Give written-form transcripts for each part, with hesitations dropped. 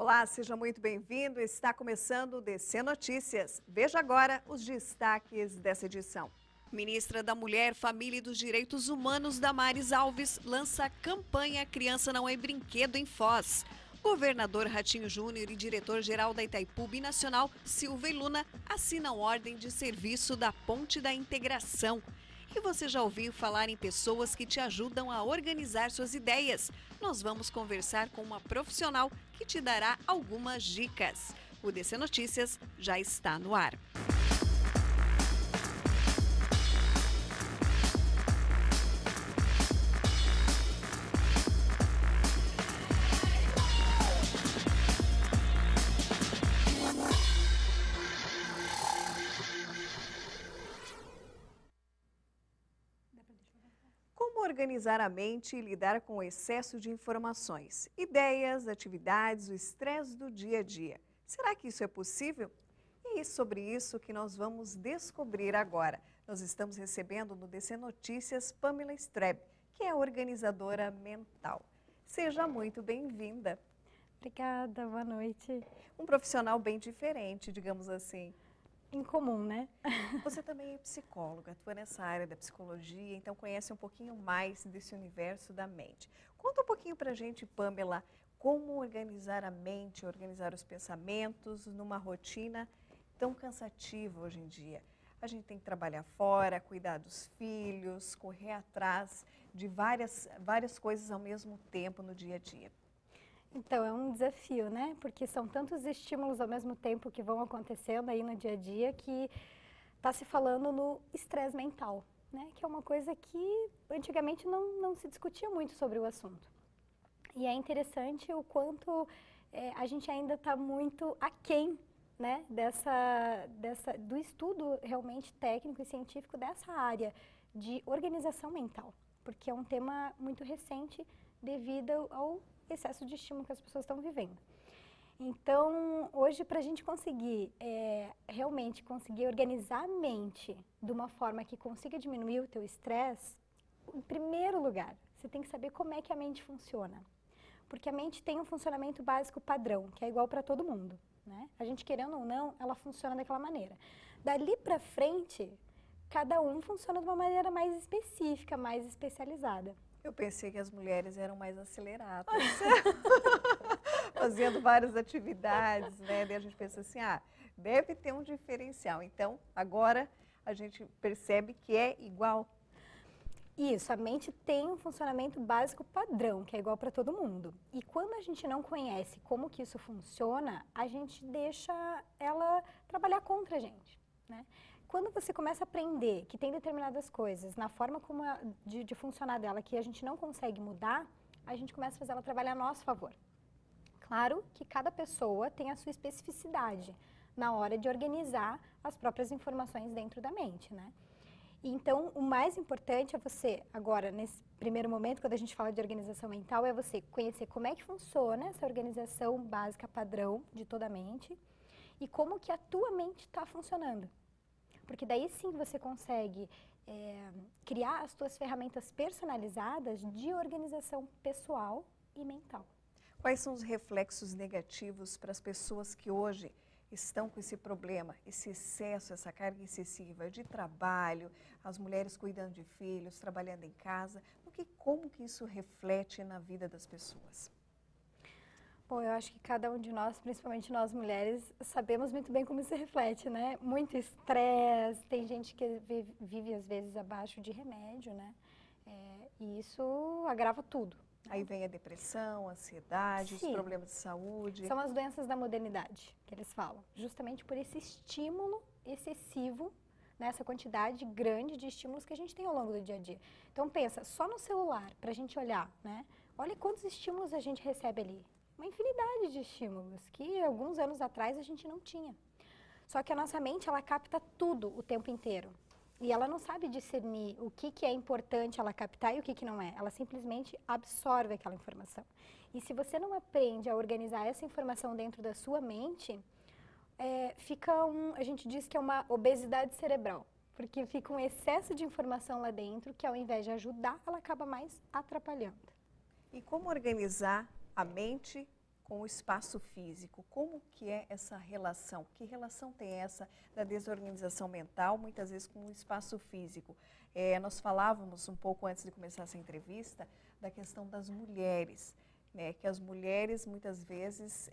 Olá, seja muito bem-vindo. Está começando o DC Notícias. Veja agora os destaques dessa edição. Ministra da Mulher, Família e dos Direitos Humanos, Damares Alves, lança a campanha Criança Não é Brinquedo em Foz. Governador Ratinho Júnior e diretor-geral da Itaipu Binacional, Silva e Luna, assinam ordem de serviço da Ponte da Integração. E você já ouviu falar em pessoas que te ajudam a organizar suas ideias? Nós vamos conversar com uma profissional que te dará algumas dicas. O DC Notícias já está no ar. Como organizar a mente e lidar com o excesso de informações, ideias, atividades, o estresse do dia a dia? Será que isso é possível? E é sobre isso que nós vamos descobrir agora. Nós estamos recebendo no DC Notícias Pamela Streb, que é organizadora mental. Seja muito bem-vinda. Obrigada, boa noite. Um profissional bem diferente, digamos assim. Incomum, né? Você também é psicóloga, atua nessa área da psicologia, então conhece um pouquinho mais desse universo da mente. Conta um pouquinho pra gente, Pamela, como organizar a mente, organizar os pensamentos numa rotina tão cansativa hoje em dia. A gente tem que trabalhar fora, cuidar dos filhos, correr atrás de várias coisas ao mesmo tempo no dia a dia. Então, é um desafio, né? Porque são tantos estímulos ao mesmo tempo que vão acontecendo aí no dia a dia que está se falando no estresse mental, né? Que é uma coisa que antigamente não se discutia muito sobre o assunto. E é interessante o quanto a gente ainda está muito aquém, né? Do estudo realmente técnico e científico dessa área de organização mental. Porque é um tema muito recente devido ao excesso de estímulo que as pessoas estão vivendo. Então, hoje, para a gente conseguir realmente conseguir organizar a mente de uma forma que consiga diminuir o teu estresse, em primeiro lugar, você tem que saber como é que a mente funciona. Porque a mente tem um funcionamento básico padrão, que é igual para todo mundo, né? A gente querendo ou não, ela funciona daquela maneira. Dali para frente, cada um funciona de uma maneira mais específica, mais especializada. Eu pensei que as mulheres eram mais aceleradas, fazendo várias atividades, né? Daí a gente pensa assim, deve ter um diferencial. Então, agora a gente percebe que é igual. Isso, a mente tem um funcionamento básico padrão, que é igual para todo mundo. E quando a gente não conhece como que isso funciona, a gente deixa ela trabalhar contra a gente, né? Quando você começa a aprender que tem determinadas coisas na forma como de funcionar dela que a gente não consegue mudar, a gente começa a fazer ela trabalhar a nosso favor. Claro que cada pessoa tem a sua especificidade na hora de organizar as próprias informações dentro da mente, né? Então, o mais importante é você, agora, nesse primeiro momento, quando a gente fala de organização mental, é você conhecer como é que funciona essa organização básica padrão de toda a mente e como que a tua mente está funcionando. Porque daí sim você consegue criar as tuas ferramentas personalizadas de organização pessoal e mental. Quais são os reflexos negativos para as pessoas que hoje estão com esse problema, esse excesso, essa carga excessiva de trabalho, as mulheres cuidando de filhos, trabalhando em casa? Como que isso reflete na vida das pessoas? Bom, eu acho que cada um de nós, principalmente nós mulheres, sabemos muito bem como isso reflete, né? Muito estresse, tem gente que vive às vezes abaixo de remédio, né? E isso agrava tudo. Aí vem a depressão, a ansiedade, Sim. Os problemas de saúde. São as doenças da modernidade, que eles falam. Justamente por esse estímulo excessivo, nessa quantidade grande de estímulos que a gente tem ao longo do dia a dia. Então pensa, só no celular, pra gente olhar, né? Olha quantos estímulos a gente recebe ali. Uma infinidade de estímulos que alguns anos atrás a gente não tinha. Só que a nossa mente, ela capta tudo o tempo inteiro. E ela não sabe discernir o que é importante ela captar e o que não é. Ela simplesmente absorve aquela informação. E se você não aprende a organizar essa informação dentro da sua mente, a gente diz que é uma obesidade cerebral. Porque fica um excesso de informação lá dentro que ao invés de ajudar, ela acaba mais atrapalhando. E como organizar a mente com o espaço físico. Como que é essa relação? Que relação tem essa da desorganização mental, muitas vezes com o espaço físico? Nós falávamos um pouco antes de começar essa entrevista da questão das mulheres, né? Que as mulheres muitas vezes,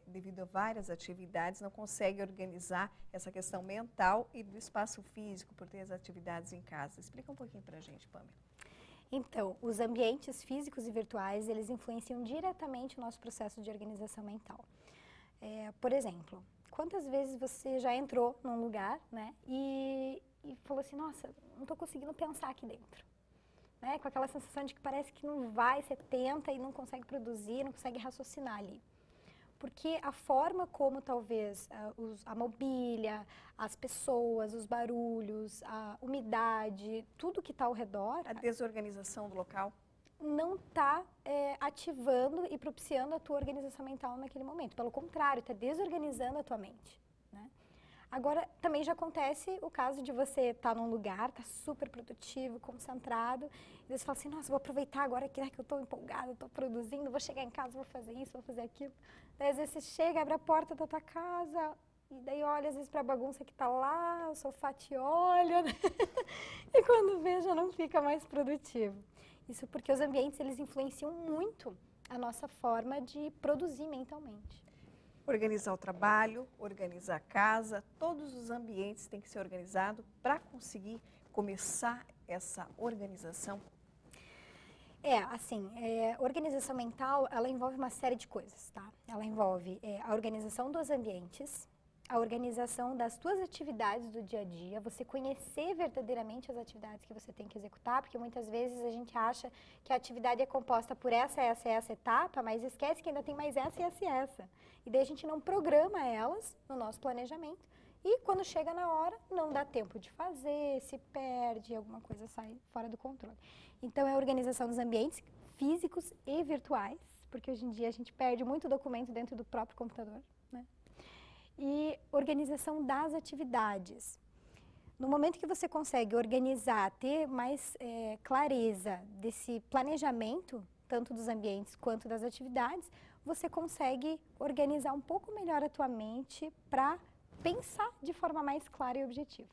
devido a várias atividades, não conseguem organizar essa questão mental e do espaço físico por ter as atividades em casa. Explica um pouquinho para a gente, Pamela. Então, os ambientes físicos e virtuais, eles influenciam diretamente o nosso processo de organização mental. Por exemplo, quantas vezes você já entrou num lugar, né, e falou assim, nossa, não estou conseguindo pensar aqui dentro. Né, com aquela sensação de que parece que não vai, você tenta e não consegue produzir, não consegue raciocinar ali. Porque a forma como talvez a mobília, as pessoas, os barulhos, a umidade, tudo que está ao redor... A desorganização do local? Não está ativando e propiciando a tua organização mental naquele momento. Pelo contrário, está desorganizando a tua mente. Né? Agora, também já acontece o caso de você estar num lugar, está super produtivo, concentrado, e você fala assim, nossa, vou aproveitar agora que eu estou empolgada, estou produzindo, vou chegar em casa, vou fazer isso, vou fazer aquilo. Daí, às vezes, você chega, abre a porta da tua casa, e daí olha, às vezes, para a bagunça que está lá, o sofá te olha, né? E quando vê, já não fica mais produtivo. Isso porque os ambientes, eles influenciam muito a nossa forma de produzir mentalmente. Organizar o trabalho, organizar a casa, todos os ambientes têm que ser organizados para conseguir começar essa organização. Organização mental, ela envolve uma série de coisas, tá? Ela envolve a organização dos ambientes, a organização das tuas atividades do dia a dia, você conhecer verdadeiramente as atividades que você tem que executar, porque muitas vezes a gente acha que a atividade é composta por essa etapa, mas esquece que ainda tem mais essa. E daí a gente não programa elas no nosso planejamento e quando chega na hora não dá tempo de fazer, se perde, alguma coisa sai fora do controle. Então é a organização dos ambientes físicos e virtuais, porque hoje em dia a gente perde muito documento dentro do próprio computador, né? E organização das atividades. No momento que você consegue organizar, ter mais clareza desse planejamento, tanto dos ambientes quanto das atividades, você consegue organizar um pouco melhor a tua mente para pensar de forma mais clara e objetiva.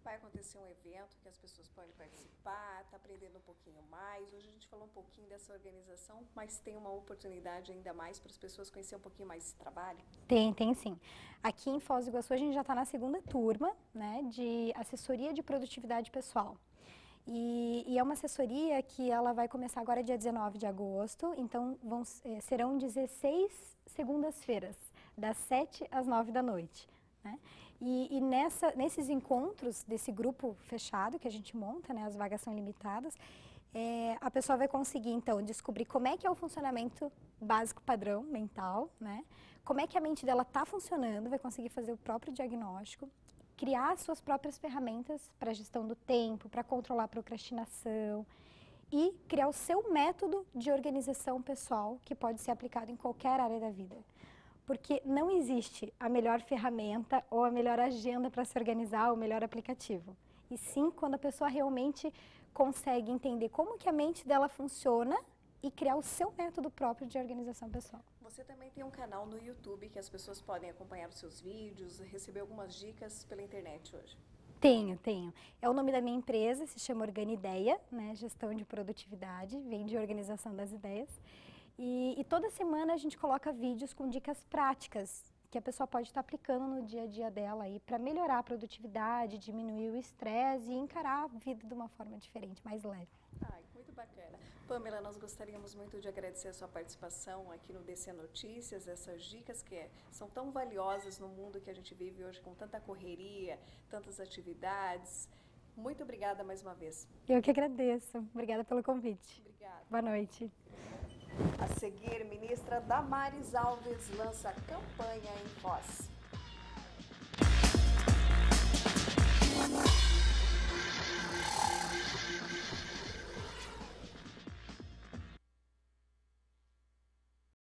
Vai acontecer um evento que as pessoas podem participar, está aprendendo um pouquinho mais. Hoje a gente falou um pouquinho dessa organização, mas tem uma oportunidade ainda mais para as pessoas conhecerem um pouquinho mais esse trabalho? Tem sim. Aqui em Foz do Iguaçu a gente já está na segunda turma, né, de assessoria de produtividade pessoal. E é uma assessoria que ela vai começar agora dia 19 de agosto, então serão 16 segundas-feiras, das 7 às 9 da noite. Né? E nesses encontros desse grupo fechado que a gente monta, né, as vagas são limitadas, a pessoa vai conseguir, então, descobrir como é que é o funcionamento básico padrão mental, né? Como é que a mente dela está funcionando, vai conseguir fazer o próprio diagnóstico, criar as suas próprias ferramentas para gestão do tempo, para controlar a procrastinação e criar o seu método de organização pessoal que pode ser aplicado em qualquer área da vida. Porque não existe a melhor ferramenta ou a melhor agenda para se organizar, o melhor aplicativo. E sim, quando a pessoa realmente consegue entender como que a mente dela funciona e criar o seu método próprio de organização pessoal. Você também tem um canal no YouTube que as pessoas podem acompanhar os seus vídeos, receber algumas dicas pela internet hoje. Tenho. É o nome da minha empresa, se chama Organideia, né? Gestão de produtividade, vem de organização das ideias. E toda semana a gente coloca vídeos com dicas práticas que a pessoa pode estar aplicando no dia a dia dela aí para melhorar a produtividade, diminuir o estresse e encarar a vida de uma forma diferente, mais leve. Ai, muito bacana. Pamela, nós gostaríamos muito de agradecer a sua participação aqui no DC Notícias, essas dicas que são tão valiosas no mundo que a gente vive hoje com tanta correria, tantas atividades. Muito obrigada mais uma vez. Eu que agradeço. Obrigada pelo convite. Obrigada. Boa noite. A seguir, ministra Damares Alves lança campanha em Foz.